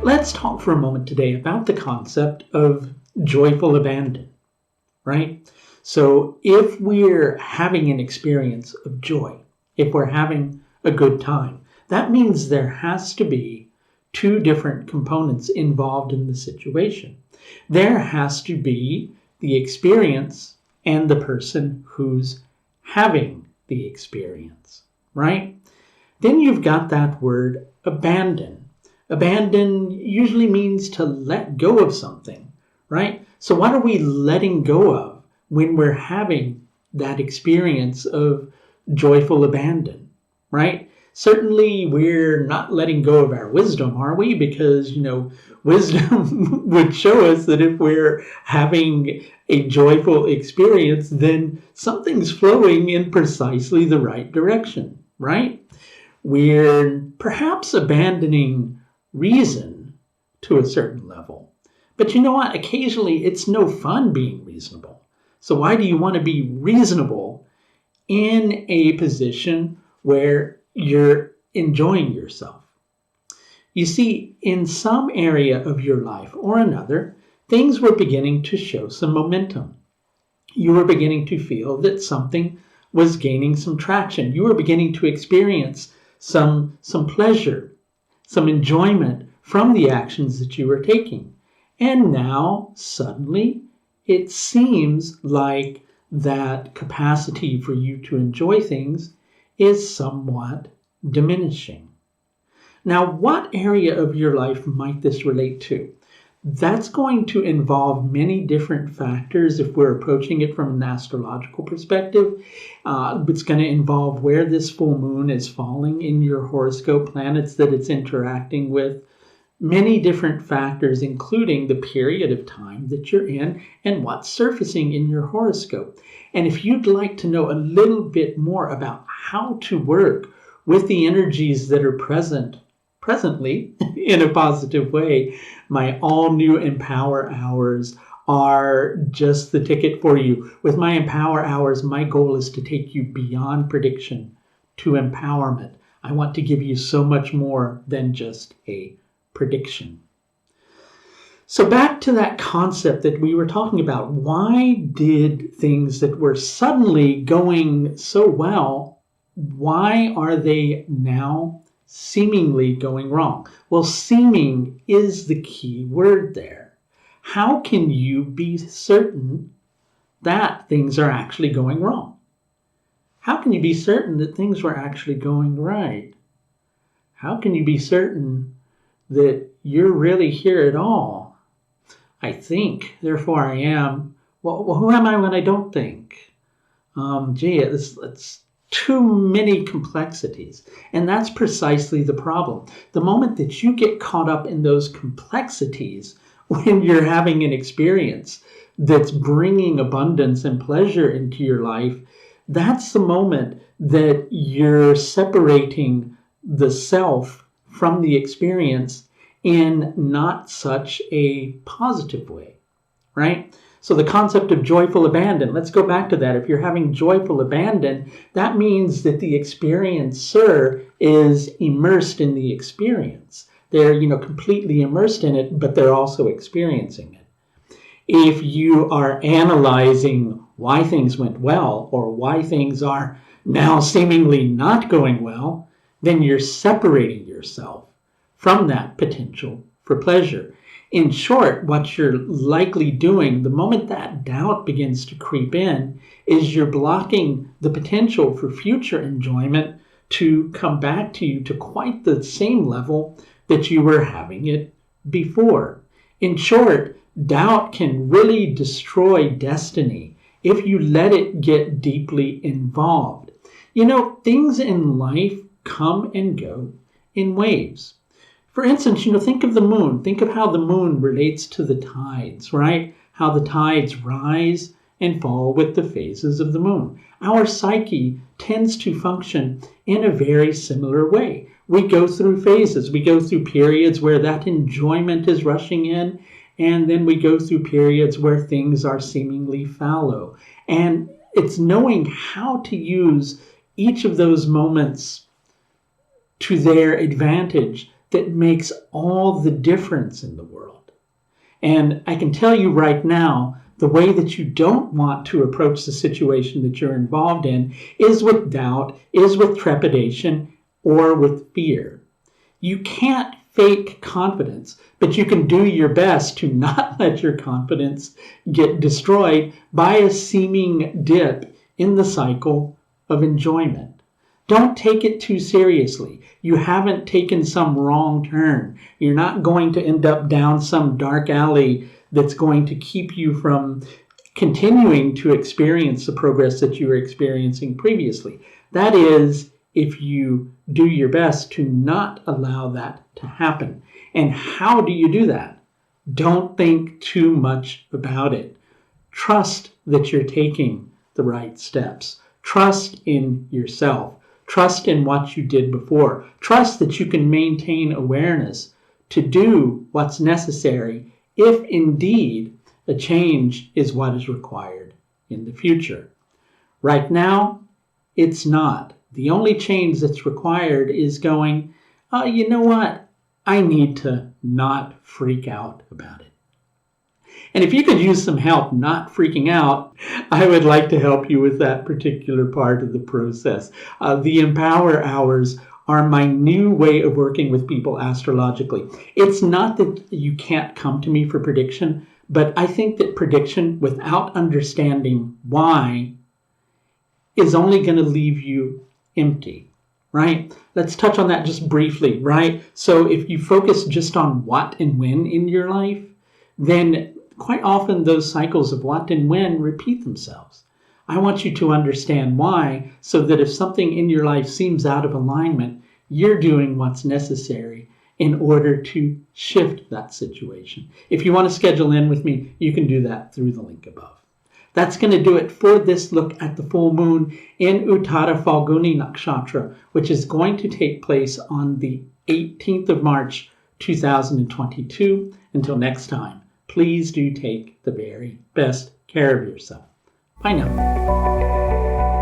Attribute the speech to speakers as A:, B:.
A: Let's talk for a moment today about the concept of joyful abandon, right? So if we're having an experience of joy, if we're having a good time, that means there has to be two different components involved in the situation. There has to be the experience and the person who's having the experience, right? Then you've got that word abandon. Abandon usually means to let go of something, right? So what are we letting go of when we're having that experience of joyful abandon, right? Certainly we're not letting go of our wisdom, are we? Because, wisdom would show us that if we're having a joyful experience, then something's flowing in precisely the right direction, right? We're perhaps abandoning reason to a certain level. But you know what? Occasionally it's no fun being reasonable. So why do you want to be reasonable in a position where you're enjoying yourself? You see, in some area of your life or another, things were beginning to show some momentum. You were beginning to feel that something was gaining some traction. You were beginning to experience some pleasure, some enjoyment from the actions that you were taking. And now, suddenly, it seems like that capacity for you to enjoy things is somewhat diminishing. Now, what area of your life might this relate to? That's going to involve many different factors if we're approaching it from an astrological perspective. It's going to involve where this full moon is falling in your horoscope, planets that it's interacting with, many different factors, including the period of time that you're in and what's surfacing in your horoscope. And if you'd like to know a little bit more about how to work with the energies that are presently in a positive way, my all new Empower Hours are just the ticket for you. With my Empower Hours, my goal is to take you beyond prediction to empowerment. I want to give you so much more than just a prediction. So back to that concept that we were talking about. Why did things that were suddenly going so well, why are they now seemingly going wrong? Well, seeming is the key word there. How can you be certain that things are actually going wrong? How can you be certain that things were actually going right? How can you be certain that you're really here at all? I think, therefore I am. Well, who am I when I don't think? It's too many complexities. And that's precisely the problem. The moment that you get caught up in those complexities when you're having an experience that's bringing abundance and pleasure into your life, that's the moment that you're separating the self from the experience in not such a positive way, right? So the concept of joyful abandon, let's go back to that. If you're having joyful abandon, that means that the experiencer is immersed in the experience. They're, completely immersed in it, but they're also experiencing it. If you are analyzing why things went well or why things are now seemingly not going well, then you're separating yourself from that potential for pleasure. In short, what you're likely doing the moment that doubt begins to creep in is you're blocking the potential for future enjoyment to come back to you to quite the same level that you were having it before. In short, doubt can really destroy destiny if you let it get deeply involved. Things in life come and go in waves. For instance, think of the moon. Think of how the moon relates to the tides, right? How the tides rise and fall with the phases of the moon. Our psyche tends to function in a very similar way. We go through phases. We go through periods where that enjoyment is rushing in, and then we go through periods where things are seemingly fallow. And it's knowing how to use each of those moments to their advantage that makes all the difference in the world. And I can tell you right now, the way that you don't want to approach the situation that you're involved in is with doubt, is with trepidation, or with fear. You can't fake confidence, but you can do your best to not let your confidence get destroyed by a seeming dip in the cycle of enjoyment. Don't take it too seriously. You haven't taken some wrong turn. You're not going to end up down some dark alley that's going to keep you from continuing to experience the progress that you were experiencing previously. That is, if you do your best to not allow that to happen. And how do you do that? Don't think too much about it. Trust that you're taking the right steps. Trust in yourself. Trust in what you did before. Trust that you can maintain awareness to do what's necessary if indeed a change is what is required in the future. Right now, it's not. The only change that's required is going, oh, you know what? I need to not freak out about it. And if you could use some help not freaking out, I would like to help you with that particular part of the process. The Empower Hours are my new way of working with people astrologically. It's not that you can't come to me for prediction, but I think that prediction without understanding why is only going to leave you empty, right? Let's touch on that just briefly, right? So if you focus just on what and when in your life, then quite often those cycles of what and when repeat themselves. I want you to understand why, so that if something in your life seems out of alignment, you're doing what's necessary in order to shift that situation. If you want to schedule in with me, you can do that through the link above. That's going to do it for this look at the full moon in Uttara Phalguni Nakshatra, which is going to take place on the 18th of March, 2022. Until next time, please do take the very best care of yourself. Bye now.